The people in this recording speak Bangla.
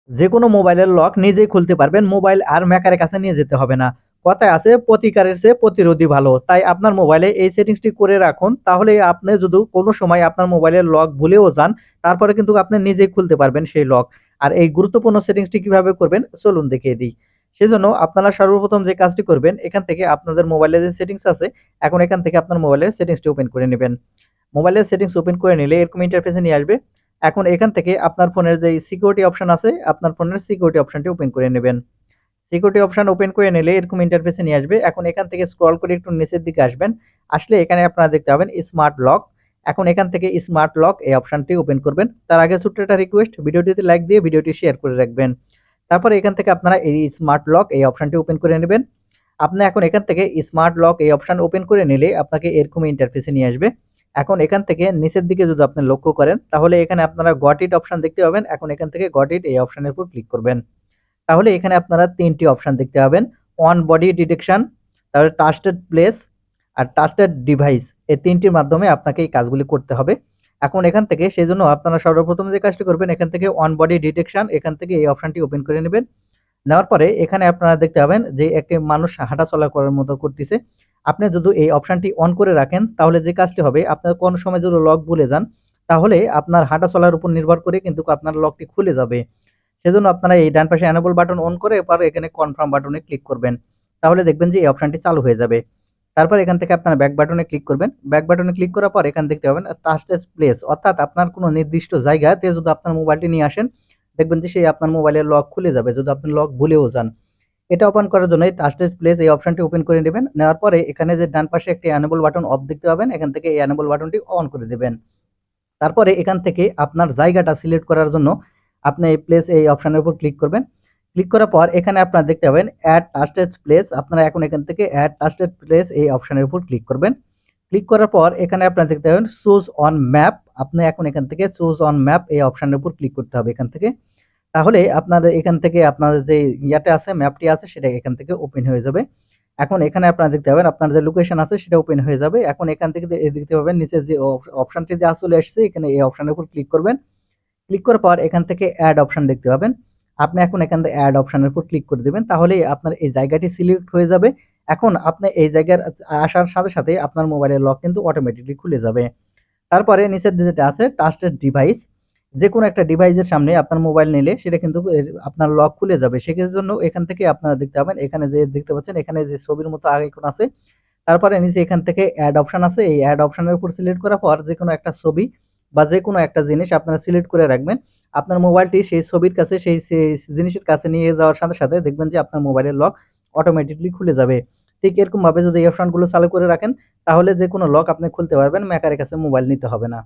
যেকোনো মোবাইলের লক নিজেই খুলতে পারবেন। মোবাইল আর মেকারের কাছে নিয়ে যেতে হবে না। কথায় আছে প্রতিকারের চেয়ে প্রতিরোধই ভালো। তাই আপনার মোবাইলে এই সেটিংসটি করে রাখুন। তাহলে আপনি যদি কোনো সময় আপনার মোবাইলের লক ভুলেও যান, তারপরে কিন্তু আপনি নিজেই খুলতে পারবেন সেই লক। আর এই গুরুত্বপূর্ণ সেটিংসটি কিভাবে করবেন চলুন দেখিয়ে দিই। সেজন্য আপনারা সর্বপ্রথম যে কাজটি করবেন, এখান থেকে আপনাদের মোবাইলে যে সেটিংস আছে, এখন এখান থেকে আপনার মোবাইলের সেটিংসটি ওপেন করে নিবেন। মোবাইলের সেটিংস ওপেন করে নিলে এরকম ইন্টারফেসে নিয়ে আসবে। এখন এখান থেকে আপনার ফোনের যে সিকিউরিটি অপশন আছে, আপনার ফোনের সিকিউরিটি অপশনটি ওপেন করে নেবেন। সিকিউরিটি অপশন ওপেন করে নিলে এরকম ইন্টারফেসে নিয়ে আসবে। এখন এখান থেকে স্ক্রল করে একটু নিচের দিকে আসবেন। আসলে এখানে আপনারা দেখতে পাবেন স্মার্ট লক। এখন এখান থেকে স্মার্ট লক এই অপশনটি ওপেন করবেন। তার আগে ছোট্ট একটা রিকোয়েস্ট, ভিডিওটিতে লাইক দিয়ে ভিডিওটি শেয়ার করে রাখবেন। তারপরে এখান থেকে আপনারা এই স্মার্ট লক এই অপশনটি ওপেন করে নেবেন। আপনি এখন এখান থেকে স্মার্ট লক এই অপশন ওপেন করে নিলে আপনাকে এরকম ইন্টারফেসে নিয়ে আসবে। এখন এখান থেকে নিচের দিকে যদি আপনি লক্ষ্য করেন, তাহলে এখানে আপনারা গট ইট অপশন দেখতে পাবেন। এখন এখান থেকে গট ইট এই অপশনের উপর ক্লিক করবেন। তাহলে এখানে আপনারা ৩ টি অপশন দেখতে পাবেন। অন বডি ডিটেকশন, তাহলে ট্রাস্টেড প্লেস আর ট্রাস্টেড ডিভাইস, এই ৩ টির মাধ্যমে আপনাকে এই কাজগুলি করতে হবে। এখন এখান থেকে সেজন্য আপনারা সর্বপ্রথম যে কাজটি করবেন, এখান থেকে অন বডি ডিটেকশন, এখান থেকে এই অপশনটি ওপেন করে নেবেন। নেওয়ার পরে এখানে আপনারা দেখতে পাবেন যে একটি মানুষ হাঁটাচলা করার মতো করতেছে। আপনি যদি এই অপশনটি অন করে রাখেন, তাহলে যে কাজটি হবে, আপনার কোনো সময় যদি লক ভুলে যান, তাহলে আপনার হাঁটাচলার উপর নির্ভর করে কিন্তু আপনার লকটি খুলে যাবে। সেজন্য আপনারা এই ডান পাশে এনেবল বাটন অন করে এরপর এখানে কনফার্ম বাটনে ক্লিক করবেন। তাহলে দেখবেন যে এই অপশনটি চালু হয়ে যাবে। তারপর এখান থেকে আপনারা ব্যাক বাটনে ক্লিক করবেন। ব্যাক বাটনে ক্লিক করার পর এখানে দেখতে পাবেন ট্রাস্টেড প্লেস, অর্থাৎ আপনার কোনো নির্দিষ্ট জায়গাতে যদি আপনার মোবাইলটি নিয়ে আসেন, দেখবেন যে সেই আপনার মোবাইলের লক খুলে যাবে যদি আপনি লক ভুলেও যান। এটা ওপেন করার জন্য এই ট্রাস্টেড প্লেস এই অপশনটি ওপেন করে নেবেন। নেওয়ার পরে এখানে যে ডান পাশে একটি এনেবল বাটন অফ দেখতে পাবেন, এখান থেকে এই এনেবল বাটনটি অন করে দিবেন। তারপরে এখান থেকে আপনার জায়গাটা সিলেক্ট করার জন্য আপনি এই প্লেস এই অপশনের উপর ক্লিক করবেন। ক্লিক করার পর এখানে আপনারা দেখতে পাবেন অ্যাড ট্রাস্টেড প্লেস। আপনারা এখন এখান থেকে অ্যাড ট্রাস্টেড প্লেস এই অপশনের উপর ক্লিক করবেন। ক্লিক করার পর এখানে আপনারা দেখতে পাবেন চুজ অন ম্যাপ। আপনি এখন এখান থেকে চুজ অন ম্যাপ এই অপশনের উপর ক্লিক করতে হবে এখান থেকে। তাহলে আপনাদের এখান থেকে আপনাদের যে ইয়াতে আছে, ম্যাপটি আছে, সেটা এখান থেকে ওপেন হয়ে যাবে। এখন এখানে আপনারা দেখতে পাবেন আপনার যে লোকেশন আছে সেটা ওপেন হয়ে যাবে। এখন এখান থেকে দেখতে পাবেন নিচে যে অপশনটি দেওয়া চলে আসছে, এখানে এই অপশনের উপর ক্লিক করবেন। ক্লিক করার পর এখান থেকে অ্যাড অপশন দেখতে পাবেন। আপনি এখন এখান থেকে অ্যাড অপশনের উপর ক্লিক করে দিবেন। তাহলেই আপনার এই জায়গাটি সিলেক্ট হয়ে যাবে। এখন আপনি এই জায়গার আসার সাথে সাথে আপনার মোবাইলের লক কিন্তু অটোমেটিকলি খুলে যাবে। তারপরে নিচের যেটা আছে ট্রাস্টেড ডিভাইস, যেকোনো একটা ডিভাইসের সামনে আপনার মোবাইল নিলে সেটা কিন্তু আপনার লক খুলে যাবে। সেক্ষেত্রে জন্য এখান থেকে আপনারা দেখতে পাবেন, এখানে যে দেখতে পাচ্ছেন এখানে যে ছবির মতো আইকন আছে, তারপরে নিচে এখান থেকে অ্যাড অপশন আছে। এই অ্যাড অপশনের উপর সিলেক্ট করার পর যেকোনো একটা ছবি বা যেকোনো একটা জিনিস আপনারা সিলেক্ট করে রাখবেন। আপনার মোবাইলটি সেই ছবির কাছে সেই জিনিসের কাছে নিয়ে যাওয়ার সাথে সাথে দেখবেন যে আপনার মোবাইলের লক অটোমেটিকলি খুলে যাবে। ঠিক এরকম ভাবে যদি এই অপশনগুলো চালু করে রাখেন, তাহলে যেকোনো লক আপনি খুলতে পারবেন, মেকারের কাছে মোবাইল নিতে হবে না।